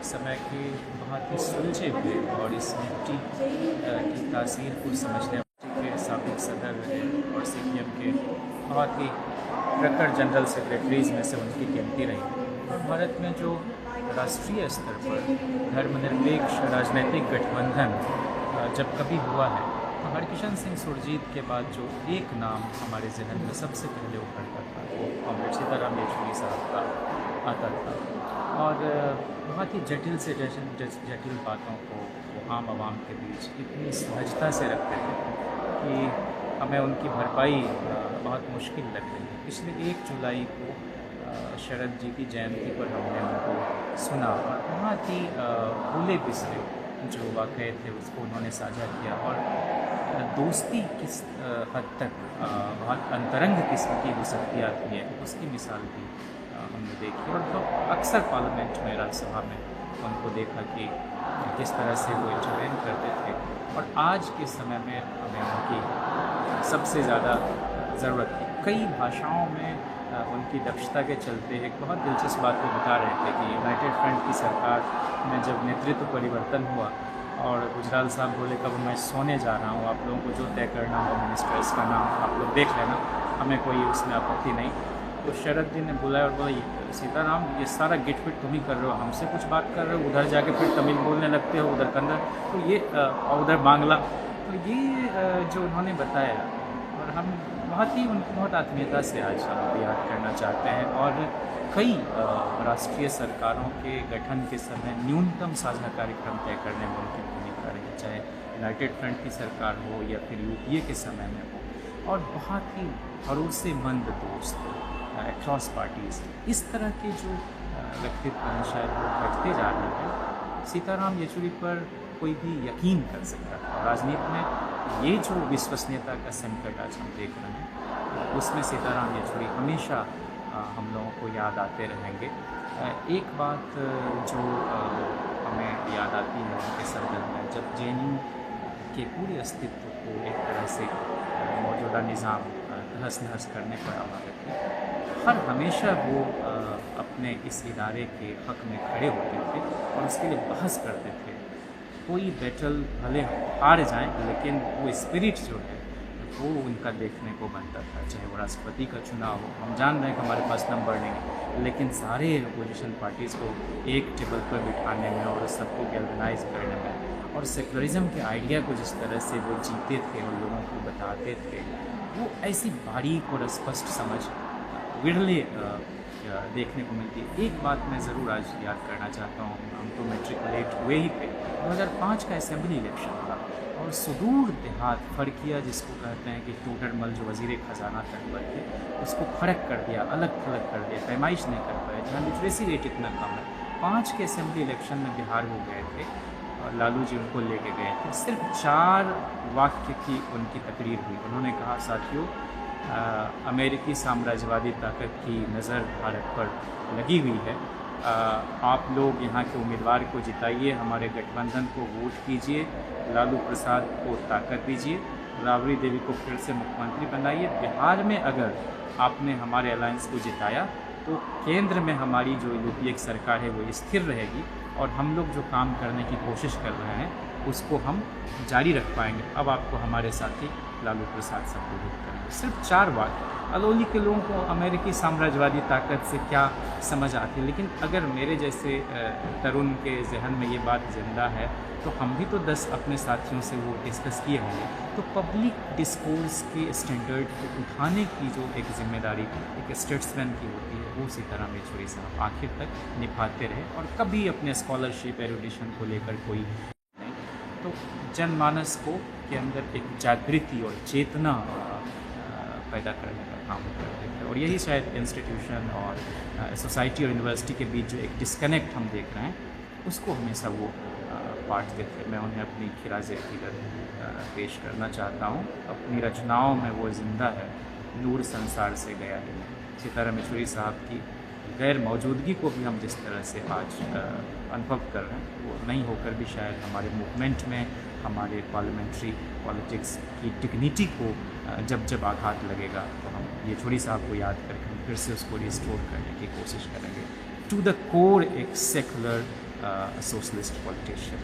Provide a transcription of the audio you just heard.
समय के बहुत ही सुलझे हुए और इस मिट्टी की तासीर को समझने वाले के साबिक सदर रहे और सीपीएम के बहुत ही प्रखर जनरल सेक्रेटरीज में से उनकी गिनती रही। और भारत में जो राष्ट्रीय स्तर पर धर्मनिरपेक्ष राजनीतिक गठबंधन जब कभी हुआ है तो हरकिशन सिंह सुरजीत के बाद जो एक नाम हमारे जहन में सबसे पहले उभरता था वो कॉमरेड सीताराम येचुरी साहब का आता था। और बहुत ही जटिल से जटिल बातों को वो आम आवाम के बीच इतनी सहजता से रखते थे कि हमें उनकी भरपाई बहुत मुश्किल लग रही है। पिछले 1 जुलाई को शरद जी की जयंती पर हमने उनको सुना और बहुत ही भूले बिसरे जो वाक़ये थे उसको उन्होंने साझा किया। और दोस्ती किस हद तक बहुत अंतरंग किस्म की हो सकती आती है उसकी मिसाल भी हमने देखी। और तो अक्सर पार्लियामेंट में, राज्यसभा में उनको देखा कि किस तरह से वो इंटरवेन करते थे। और आज के समय में हमें उनकी सबसे ज़्यादा ज़रूरत थी। कई भाषाओं में उनकी दक्षता के चलते एक बहुत दिलचस्प बात को बता रहे थे कि यूनाइटेड फ्रंट की सरकार में जब नेतृत्व परिवर्तन हुआ और गुजराल साहब बोले कब मैं सोने जा रहा हूँ, आप लोगों को जो तय करना हो मिनिस्टर्स का नाम आप लोग देख लेना, हमें कोई उसमें आपत्ति नहीं। तो शरद जी ने बुलाया और बोला सीताराम ये सारा गिट पिट तुम ही कर रहे हो, हमसे कुछ बात कर रहे हो, उधर जाके फिर तमिल बोलने लगते हो, उधर कन्नड़ तो ये और उधर बांग्ला। तो ये जो उन्होंने बताया और हम बहुत ही उनकी बहुत आत्मीयता से आज हम याद करना चाहते हैं। और कई राष्ट्रीय सरकारों के गठन के समय न्यूनतम साझा कार्यक्रम तय करने में उनकी भूमिका रही, चाहे यूनाइटेड फ्रंट की सरकार हो या फिर यूपीए के समय में हो। और बहुत ही भरोसेमंद दोस्त अक्रॉस पार्टीज़, इस तरह के जो व्यक्तित्व हैं शायद वो घटते जा रहे हैं। सीताराम येचुरी पर कोई भी यकीन कर सकता है। राजनीति में ये जो विश्वसनीयता का संकट आज हम देख रहे हैं उसमें सीताराम येचुरी हमेशा हम लोगों को याद आते रहेंगे। एक बात जो हमें याद आती है उनके संदर्भ में, जब जेएनयू के पूरे अस्तित्व को एक तरह से मौजूदा निज़ाम तहस नहस करने पर आवाज़ थी, हर हमेशा वो अपने इस इदारे के हक़ में खड़े होते थे और उसके लिए बहस करते थे। कोई बैटल भले हार जाएं लेकिन वो स्पिरिट जो है वो उनका देखने को बनता था। चाहे वो राष्ट्रपति का चुनाव हो, हम जान रहे हैं कि हमारे पास नंबर नहीं है, लेकिन सारे अपोजिशन पार्टीज़ को एक टेबल पर बिठाने में और सबको गैल्वनाइज करने में और सेकुलरिज्म के आइडिया को जिस तरह से वो जीते थे और लोगों को बताते थे, वो ऐसी बारीक और स्पष्ट समझ विरले देखने को मिलती है। एक बात मैं ज़रूर आज याद करना चाहता हूँ, हम तो मैट्रिकुलेट हुए ही थे। 2005 का असेंबली इलेक्शन था और सुदूर देहात फर्किया जिसको कहते हैं कि टोडरमल जो वज़ीर ख़जाना तकबर थे उसको फर्क कर दिया, अलग थलग कर दिया, पैमाइश नहीं कर पाए, जहाँ लिटरेसी रेट इतना कम है। 5 के असेंबली इलेक्शन में बिहार वो गए थे और लालू जी उनको लेके गए थे। सिर्फ 4 वाक्य की उनकी तकरीर हुई। उन्होंने कहा साथियों अमेरिकी साम्राज्यवादी ताकत की नज़र भारत पर लगी हुई है, आप लोग यहाँ के उम्मीदवार को जिताइए, हमारे गठबंधन को वोट कीजिए, लालू प्रसाद को ताकत दीजिए, राबड़ी देवी को फिर से मुख्यमंत्री बनाइए। बिहार में अगर आपने हमारे अलायंस को जिताया तो केंद्र में हमारी जो यूपीए की सरकार है वो स्थिर रहेगी और हम लोग जो काम करने की कोशिश कर रहे हैं उसको हम जारी रख पाएंगे। अब आपको हमारे साथी लालू प्रसाद संबोधित करेंगे। सिर्फ 4 बात। अलौली के लोगों को अमेरिकी साम्राज्यवादी ताकत से क्या समझ आती है, लेकिन अगर मेरे जैसे तरुण के जहन में ये बात जिंदा है तो हम भी तो 10 अपने साथियों से वो डिस्कस किए होंगे। तो पब्लिक डिस्कोर्स के स्टैंडर्ड को उठाने की जो एक जिम्मेदारी एक स्टेट्समैन की होती है वो सीताराम येचुरी साहब आखिर तक निभाते रहे और कभी अपने स्कॉलरशिप एरुडिशन को लेकर कोई नहीं। तो जनमानस को के अंदर एक जागृति और चेतना पैदा करने का काम करते थे। और यही शायद इंस्टीट्यूशन और सोसाइटी और यूनिवर्सिटी के बीच जो एक डिस्कनेक्ट हम देख रहे हैं उसको हमेशा वो पार्ट देते। मैं उन्हें अपनी खिराज अक़ीदत पेश करना चाहता हूँ। अपनी रचनाओं में वो ज़िंदा है, नूर संसार से गया है। सीताराम येचुरी साहब की गैर मौजूदगी को भी हम जिस तरह से आज अनुभव कर रहे हैं वो नहीं होकर भी शायद हमारे मूवमेंट में, हमारे पार्लियामेंट्री पॉलिटिक्स की डिग्निटी को जब जब आघात लगेगा तो हम येचुरी साहब को याद करके फिर से उसको रिस्टोर करने की कोशिश करेंगे। टू द कोर एक सेकुलर a socialist politician.